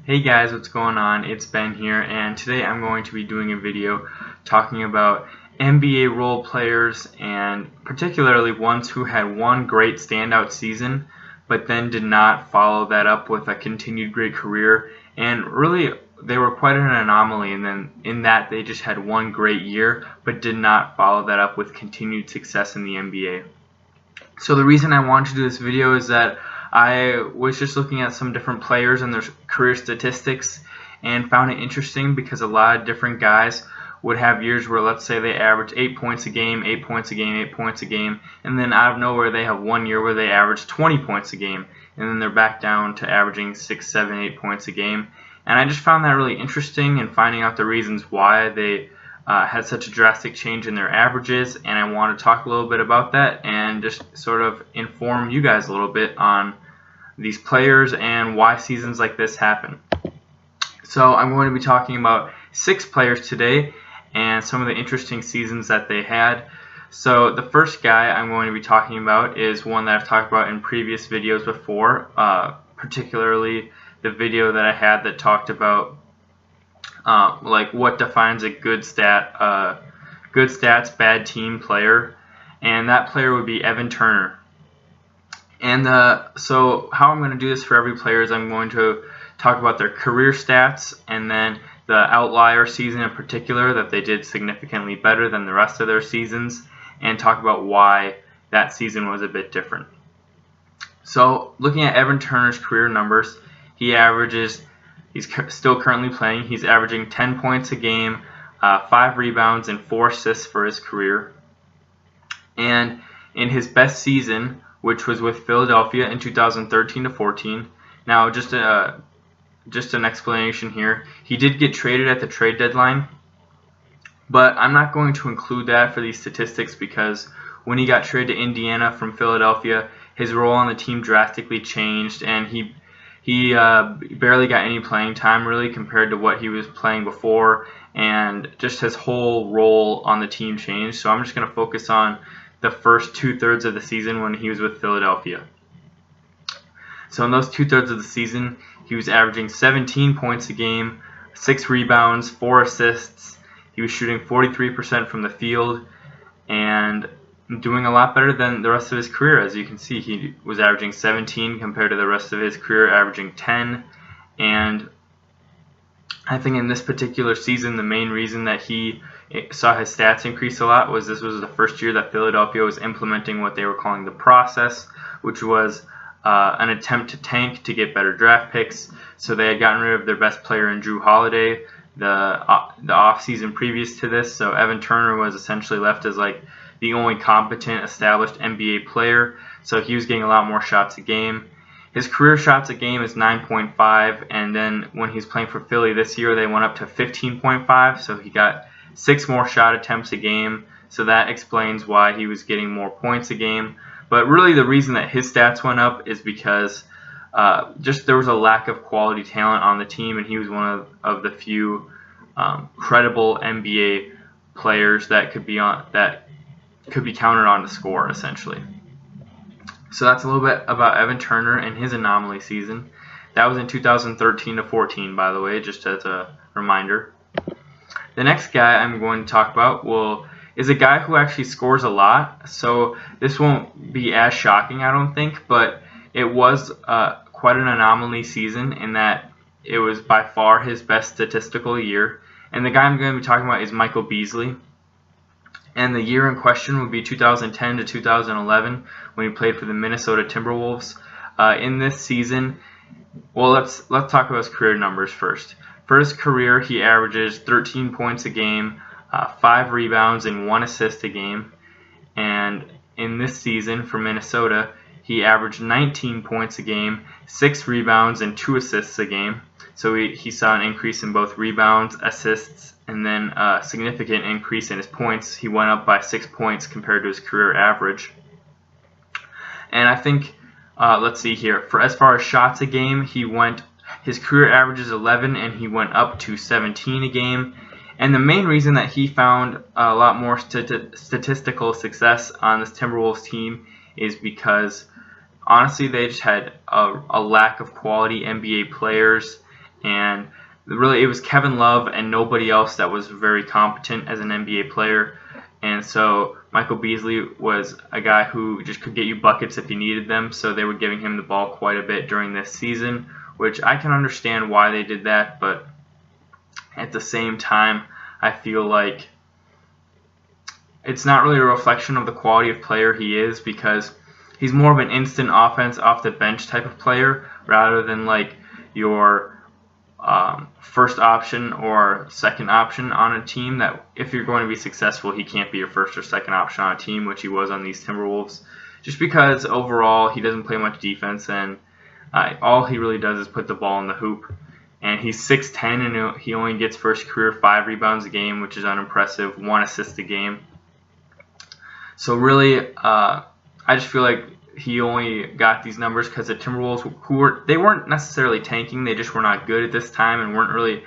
Hey guys, what's going on? It's Ben here, and today I'm going to be doing a video talking about NBA role players, and particularly ones who had one great standout season but then did not follow that up with a continued great career. And really, they were quite an anomaly, and then in that they just had one great year but did not follow that up with continued success in the NBA. So the reason I wanted to do this video is that I was just looking at some different players and their career statistics and found it interesting because a lot of different guys would have years where, let's say, they average 8 points a game, 8 points a game, 8 points a game, and then out of nowhere they have one year where they average 20 points a game, and then they're back down to averaging 6, 7, 8 points a game. And I just found that really interesting, and finding out the reasons why they had such a drastic change in their averages, and I want to talk a little bit about that and just sort of inform you guys a little bit on these players and why seasons like this happen. So I'm going to be talking about 6 players today and some of the interesting seasons that they had. So the first guy I'm going to be talking about is one that I've talked about in previous videos before, particularly the video that I had that talked about like what defines a good stats, bad team player, and that player would be Evan Turner. And so how I'm going to do this for every player is I'm going to talk about their career stats and then the outlier season in particular that they did significantly better than the rest of their seasons, and talk about why that season was a bit different. So looking at Evan Turner's career numbers, he's still currently playing. He's averaging 10 points a game, 5 rebounds, and 4 assists for his career. And in his best season, which was with Philadelphia in 2013-14, now just an explanation here, he did get traded at the trade deadline, but I'm not going to include that for these statistics because when he got traded to Indiana from Philadelphia, his role on the team drastically changed, and he barely got any playing time really compared to what he was playing before, and just his whole role on the team changed. So I'm just going to focus on the first 2/3 of the season when he was with Philadelphia. So in those 2/3 of the season, he was averaging 17 points a game, 6 rebounds, 4 assists. He was shooting 43% from the field and doing a lot better than the rest of his career. As you can see, he was averaging 17 compared to the rest of his career averaging 10. And I think in this particular season, the main reason that he saw his stats increase a lot was this was the first year that Philadelphia was implementing what they were calling the process, which was an attempt to tank to get better draft picks. So they had gotten rid of their best player in Drew Holiday the off season previous to this. So Evan Turner was essentially left as like the only competent established NBA player. So he was getting a lot more shots a game. His career shots a game is 9.5, and then when he's playing for Philly this year, they went up to 15.5, so he got 6 more shot attempts a game. So that explains why he was getting more points a game. But really the reason that his stats went up is because just there was a lack of quality talent on the team, and he was one of the few credible NBA players that could be counted on to score, essentially. So that's a little bit about Evan Turner and his anomaly season. That was in 2013-14, by the way, just as a reminder. The next guy I'm going to talk about is a guy who actually scores a lot. So this won't be as shocking, I don't think, but it was quite an anomaly season in that it was by far his best statistical year. And the guy I'm going to be talking about is Michael Beasley. And the year in question would be 2010 to 2011 when he played for the Minnesota Timberwolves. In this season, well, let's talk about his career numbers first. For his career, he averages 13 points a game, 5 rebounds, and 1 assist a game. And in this season for Minnesota, he averaged 19 points a game, 6 rebounds, and 2 assists a game. So he saw an increase in both rebounds, assists, and then a significant increase in his points. He went up by 6 points compared to his career average. And I think, let's see here, for as far as shots a game, his career average is 11 and he went up to 17 a game. And the main reason that he found a lot more statistical success on this Timberwolves team is because honestly they just had a lack of quality NBA players, and really it was Kevin Love and nobody else that was very competent as an NBA player. And so Michael Beasley was a guy who just could get you buckets if you needed them, so they were giving him the ball quite a bit during this season, which I can understand why they did that, but at the same time, I feel like it's not really a reflection of the quality of player he is, because he's more of an instant offense off the bench type of player rather than like your first option or second option on a team. That if you're going to be successful, he can't be your first or second option on a team, which he was on these Timberwolves, just because overall he doesn't play much defense, and all he really does is put the ball in the hoop. And he's 6'10", and he only gets for his career 5 rebounds a game, which is unimpressive, 1 assist a game. So really, I just feel like he only got these numbers because the Timberwolves, they weren't necessarily tanking, they just were not good at this time and weren't really,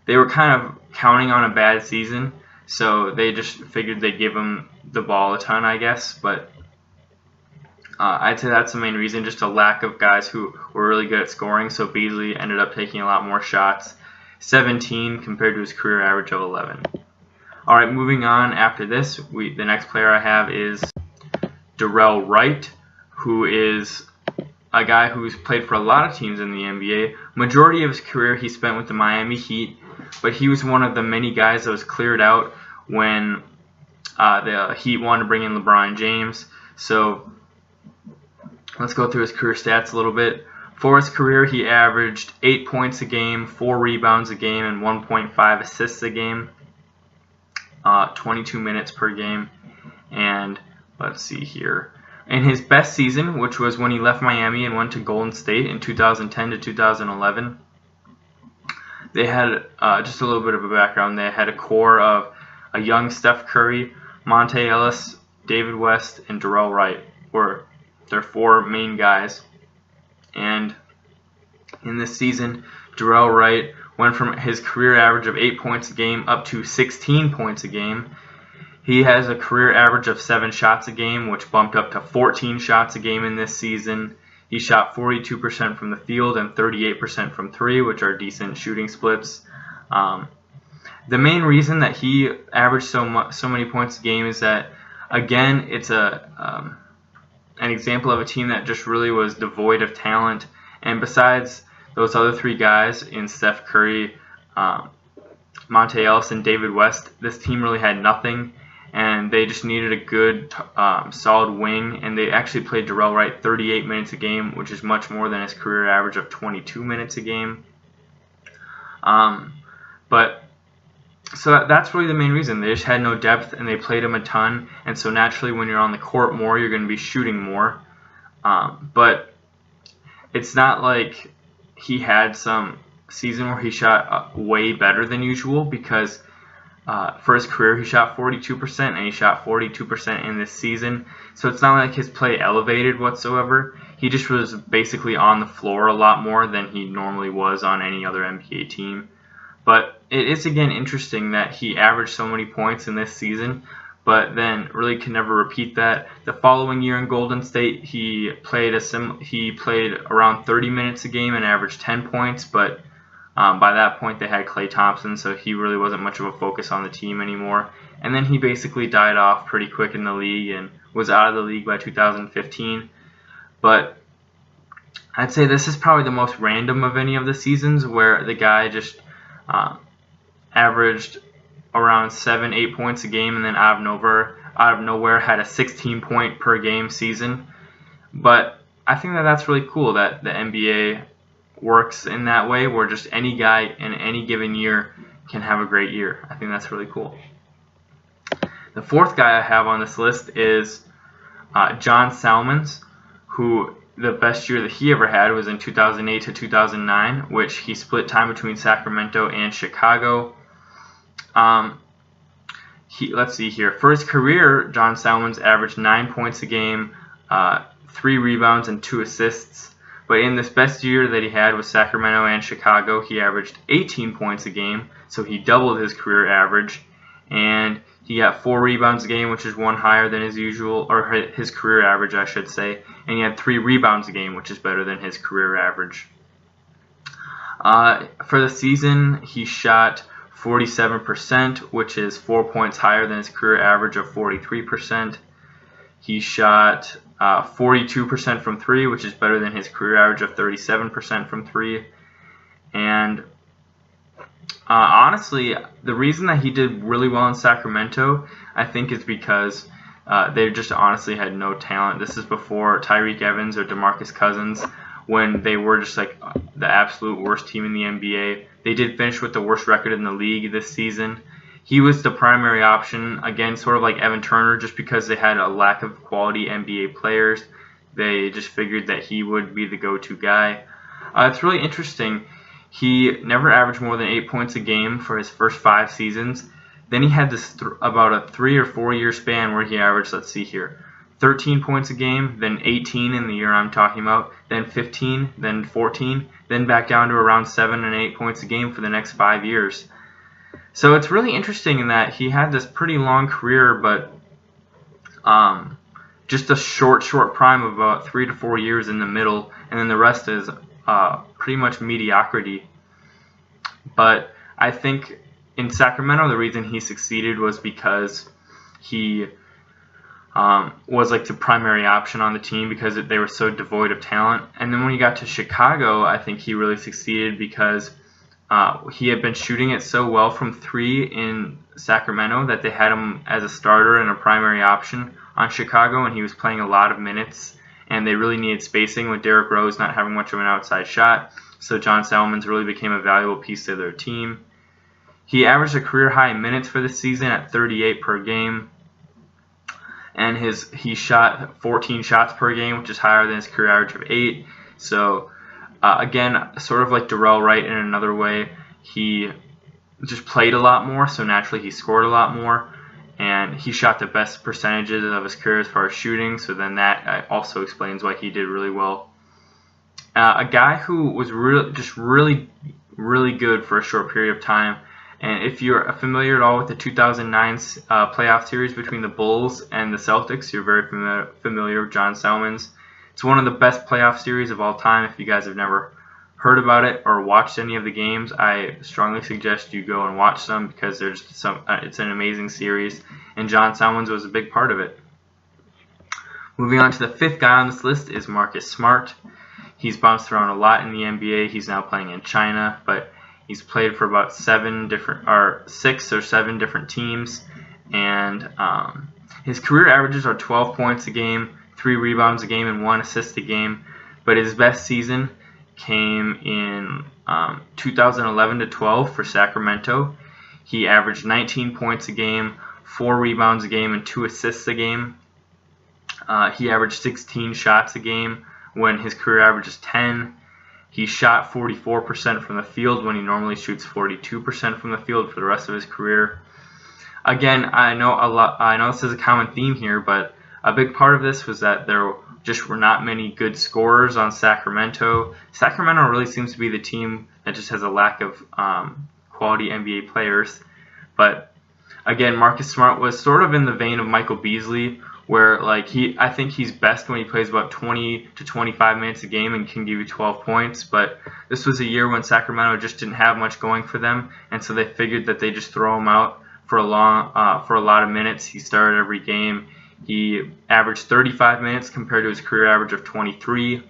they were kind of counting on a bad season, so they just figured they'd give him the ball a ton, I guess. But I'd say that's the main reason, just a lack of guys who were really good at scoring. So Beasley ended up taking a lot more shots, 17 compared to his career average of 11. Alright, moving on after this, the next player I have is Darrell Wright, who is a guy who's played for a lot of teams in the NBA. Majority of his career he spent with the Miami Heat, but he was one of the many guys that was cleared out when the Heat wanted to bring in LeBron James. So let's go through his career stats a little bit. For his career, he averaged 8 points a game, 4 rebounds a game, and 1.5 assists a game, 22 minutes per game. And let's see here. In his best season, which was when he left Miami and went to Golden State in 2010 to 2011, they had, just a little bit of a background, they had a core of a young Steph Curry, Monte Ellis, David West, and Darrell Wright were their 4 main guys. And in this season, Darrell Wright went from his career average of 8 points a game up to 16 points a game. He has a career average of 7 shots a game, which bumped up to 14 shots a game in this season. He shot 42% from the field and 38% from 3, which are decent shooting splits. The main reason that he averaged so many points a game is that, again, it's an example of a team that just really was devoid of talent. And besides those other 3 guys in Steph Curry, Monte Ellis, and David West, this team really had nothing, and they just needed a good, solid wing. And they actually played Darrell Wright 38 minutes a game, which is much more than his career average of 22 minutes a game. So that's really the main reason. They just had no depth, and they played him a ton. And so naturally, when you're on the court more, you're going to be shooting more. But it's not like he had some season where he shot way better than usual, because for his career he shot 42%, and he shot 42% in this season. So it's not like his play elevated whatsoever. He just was basically on the floor a lot more than he normally was on any other NBA team. But it is, again, interesting that he averaged so many points in this season, but then really can never repeat that. The following year in Golden State, he played around 30 minutes a game and averaged 10 points, but by that point they had Klay Thompson, so he really wasn't much of a focus on the team anymore. And then he basically died off pretty quick in the league and was out of the league by 2015. But I'd say this is probably the most random of any of the seasons, where the guy just averaged around 7-8 points a game, and then out of nowhere had a 16 point per game season. But I think that that's really cool that the NBA works in that way, where just any guy in any given year can have a great year. I think that's really cool. The 4th guy I have on this list is John Salmons, who the best year that he ever had was in 2008 to 2009, which he split time between Sacramento and Chicago. Let's see here. For his career, John Salmons averaged 9 points a game, 3 rebounds, and 2 assists. But in this best year that he had with Sacramento and Chicago, he averaged 18 points a game, so he doubled his career average. And he got 4 rebounds a game, which is 1 higher than his usual, or his career average, I should say. And he had 3 rebounds a game, which is better than his career average. For the season, he shot 47%, which is 4 points higher than his career average of 43%. He shot 42% from 3, which is better than his career average of 37% from 3. And honestly, the reason that he did really well in Sacramento, I think, is because they just honestly had no talent. This is before Tyreke Evans or DeMarcus Cousins, when they were just like the absolute worst team in the NBA. They did finish with the worst record in the league this season. He was the primary option, again, sort of like Evan Turner, just because they had a lack of quality NBA players. They just figured that he would be the go-to guy. It's really interesting. He never averaged more than 8 points a game for his first 5 seasons. Then he had this about a 3 or 4 year span where he averaged, let's see here, 13 points a game, then 18 in the year I'm talking about, then 15, then 14, then back down to around 7 and 8 points a game for the next 5 years. So it's really interesting in that he had this pretty long career, but just a short prime of about 3 to 4 years in the middle, and then the rest is pretty much mediocrity. But I think in Sacramento, the reason he succeeded was because he was like the primary option on the team because they were so devoid of talent. And then when he got to Chicago, I think he really succeeded because he had been shooting it so well from 3 in Sacramento that they had him as a starter and a primary option on Chicago, and he was playing a lot of minutes. And they really needed spacing with Derrick Rose not having much of an outside shot. So John Salmons really became a valuable piece to their team. He averaged a career high in minutes for the season at 38 per game. And he shot 14 shots per game, which is higher than his career average of 8. So again, sort of like Darrell Wright in another way, he just played a lot more, so naturally he scored a lot more. And he shot the best percentages of his career as far as shooting, so then that also explains why he did really well. A guy who was really good for a short period of time. And if you're familiar at all with the 2009 playoff series between the Bulls and the Celtics, you're very familiar with John Salmons. It's one of the best playoff series of all time. If you guys have never heard about it or watched any of the games, I strongly suggest you go and watch them because it's an amazing series, and John Salmons was a big part of it. Moving on to the 5th guy on this list is Marcus Smart. He's bounced around a lot in the NBA. He's now playing in China, but he's played for about 6 or 7 different teams, and his career averages are 12 points a game, 3 rebounds a game, and 1 assist a game. But his best season came in 2011-12 for Sacramento. He averaged 19 points a game, 4 rebounds a game, and 2 assists a game. He averaged 16 shots a game when his career average is 10. He shot 44% from the field when he normally shoots 42% from the field for the rest of his career. Again, I know this is a common theme here, but a big part of this was that there just were not many good scorers on Sacramento. Sacramento really seems to be the team that just has a lack of quality NBA players. But again, Marcus Smart was sort of in the vein of Michael Beasley, where I think he's best when he plays about 20 to 25 minutes a game and can give you 12 points. But this was a year when Sacramento just didn't have much going for them, and so they figured that they just throw him out for a lot of minutes. He started every game. He averaged 35 minutes compared to his career average of 23.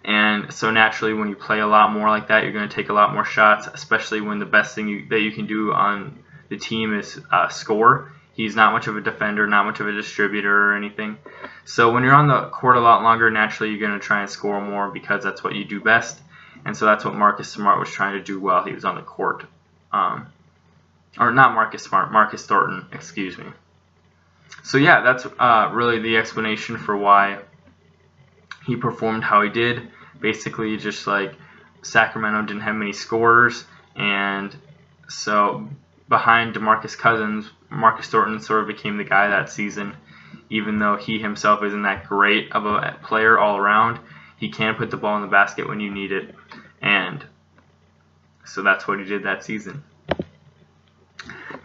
And so naturally, when you play a lot more like that, you're going to take a lot more shots, especially when the best thing that you can do on the team is score. He's not much of a defender, not much of a distributor or anything. So when you're on the court a lot longer, naturally you're going to try and score more because that's what you do best. And so that's what Marcus Smart was trying to do while he was on the court. Or not Marcus Smart, Marcus Thornton, excuse me. So yeah, that's really the explanation for why he performed how he did. Basically, just like Sacramento didn't have many scorers, and so behind DeMarcus Cousins, Marcus Thornton sort of became the guy that season. Even though he himself isn't that great of a player all around, he can put the ball in the basket when you need it, and so that's what he did that season.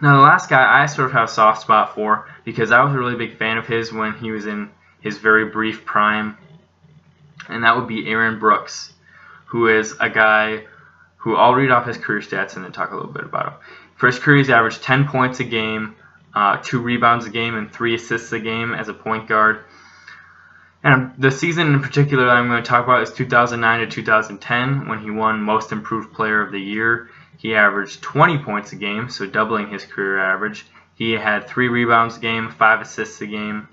Now the last guy I sort of have a soft spot for because I was a really big fan of his when he was in his very brief prime, and that would be Aaron Brooks, who is a guy who I'll read off his career stats and then talk a little bit about him. For his career, he's averaged 10 points a game, 2 rebounds a game, and 3 assists a game as a point guard. And the season in particular that I'm going to talk about is 2009 to 2010, when he won Most Improved Player of the Year. He averaged 20 points a game, so doubling his career average. He had 3 rebounds a game, 5 assists a game.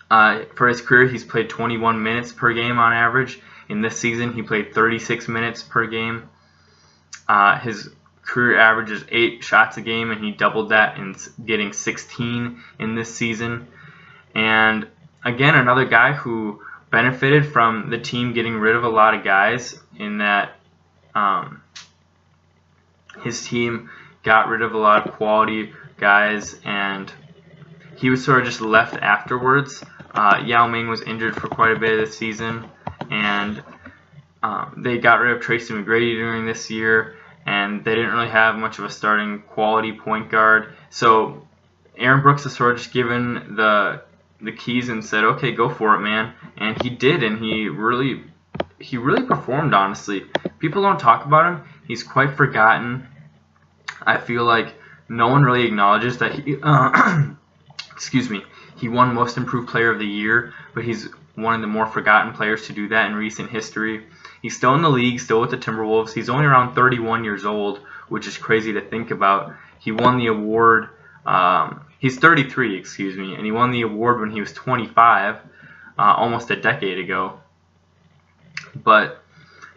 For his career, he's played 21 minutes per game on average. In this season, he played 36 minutes per game. His career average is 8 shots a game, and he doubled that in getting 16 in this season. And again, another guy who benefited from the team getting rid of a lot of guys, in that his team got rid of a lot of quality guys, and he was sort of just left afterwards. Yao Ming was injured for quite a bit of the season, and they got rid of Tracy McGrady during this year, and they didn't really have much of a starting quality point guard. So Aaron Brooks is sort of just given the keys and said, okay, go for it, man. And he did, and he really performed, honestly. People don't talk about him. He's quite forgotten. I feel like no one really acknowledges that he excuse me, he won Most Improved Player of the Year, but he's one of the more forgotten players to do that in recent history. He's still in the league, still with the Timberwolves. He's only around 31 years old, which is crazy to think about. He won the award, he's 33, excuse me, and he won the award when he was 25, almost a decade ago. But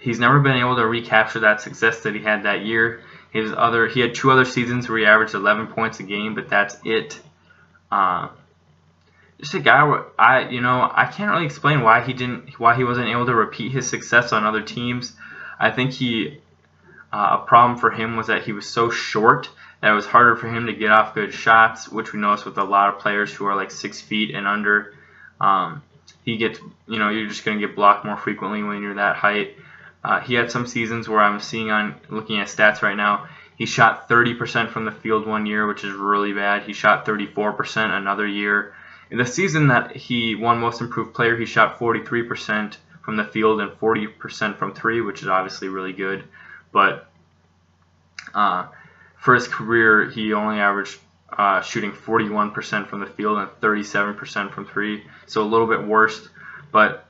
he's never been able to recapture that success that he had that year. He had 2 other seasons where he averaged 11 points a game, but that's it. Just a guy where I can't really explain why he wasn't able to repeat his success on other teams. I think a problem for him was that he was so short that it was harder for him to get off good shots, which we notice with a lot of players who are like 6 feet and under. He gets, you're just going to get blocked more frequently when you're that height. He had some seasons where I'm looking at stats right now, he shot 30% from the field one year, which is really bad. He shot 34% another year. In the season that he won Most Improved Player, he shot 43% from the field and 40% from 3, which is obviously really good. But for his career, he only averaged shooting 41% from the field and 37% from 3, so a little bit worse. But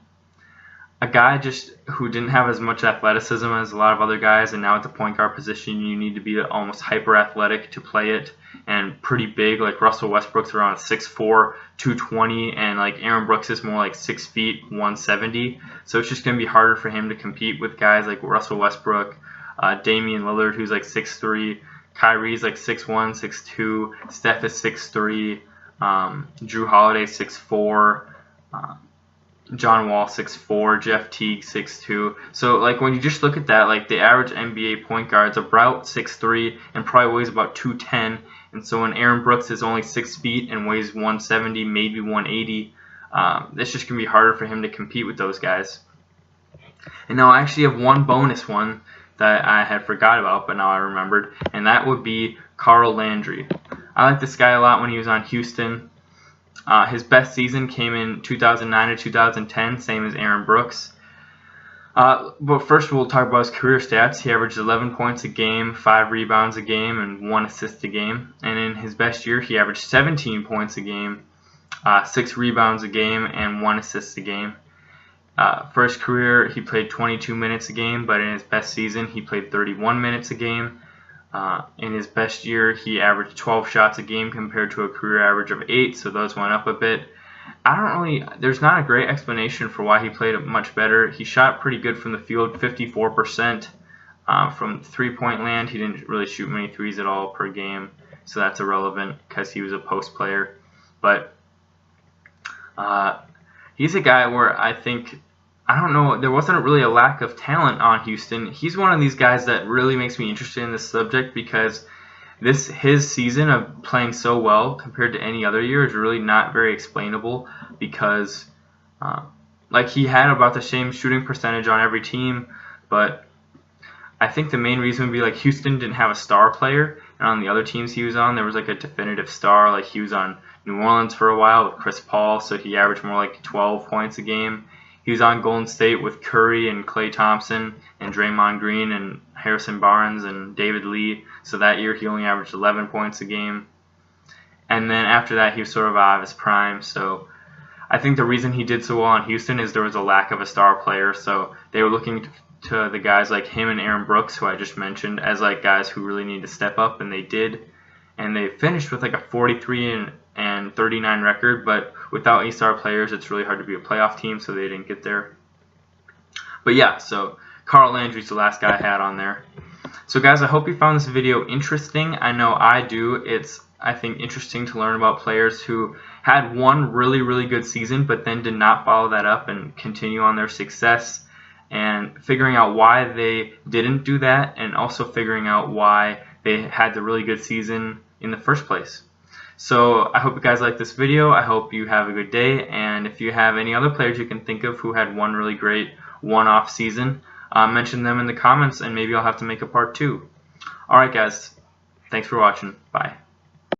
a guy just who didn't have as much athleticism as a lot of other guys, and now at the point guard position, you need to be almost hyper athletic to play it, and pretty big. Like Russell Westbrook's around 6'4", 220, and like Aaron Brooks is more like 6 feet, 170. So it's just going to be harder for him to compete with guys like Russell Westbrook, Damian Lillard, who's like 6'3", Kyrie's like 6'1", 6'2", Steph is 6'3", Drew Holiday 6'4", John Wall 6'4", Jeff Teague 6'2". So like when you just look at that, like the average NBA point guard's about 6'3" and probably weighs about 210. And so when Aaron Brooks is only 6 feet and weighs 170, maybe 180, it's just gonna be harder for him to compete with those guys. And now I actually have one bonus one that I had forgot about, but now I remembered, and that would be Carl Landry. I like this guy a lot when he was on Houston. His best season came in 2009 to 2010, same as Aaron Brooks. But first we'll talk about his career stats. He averaged 11 points a game, 5 rebounds a game, and 1 assist a game. And in his best year, he averaged 17 points a game, 6 rebounds a game, and 1 assist a game. For his career, he played 22 minutes a game, but in his best season, he played 31 minutes a game. In his best year, he averaged 12 shots a game compared to a career average of 8, so those went up a bit. There's not a great explanation for why he played much better. He shot pretty good from the field, 54%. From three-point land, he didn't really shoot many threes at all per game, so that's irrelevant because he was a post player. But he's a guy where I don't know, there wasn't really a lack of talent on Houston. He's one of these guys that really makes me interested in this subject because his season of playing so well compared to any other year is really not very explainable because like he had about the same shooting percentage on every team, but I think the main reason would be like Houston didn't have a star player, and on the other teams he was on, there was like a definitive star. Like he was on New Orleans for a while with Chris Paul, so he averaged more like 12 points a game. He was on Golden State with Curry and Klay Thompson and Draymond Green and Harrison Barnes and David Lee. So that year he only averaged 11 points a game. And then after that he was sort of out of his prime. So I think the reason he did so well in Houston is there was a lack of a star player. So they were looking to the guys like him and Aaron Brooks, who I just mentioned, as like guys who really need to step up, and they did. And they finished with like a 43 and 39 record, but without any star players, it's really hard to be a playoff team, so they didn't get there. But yeah, so Carl Landry's the last guy I had on there. So guys, I hope you found this video interesting. I know I do. It's, I think, interesting to learn about players who had one really, really good season, but then did not follow that up and continue on their success, and figuring out why they didn't do that, and also figuring out why they had the really good season in the first place. So I hope you guys like this video. I hope you have a good day, and if you have any other players you can think of who had one really great one-off season, mention them in the comments, and maybe I'll have to make a part 2. Alright guys, thanks for watching. Bye.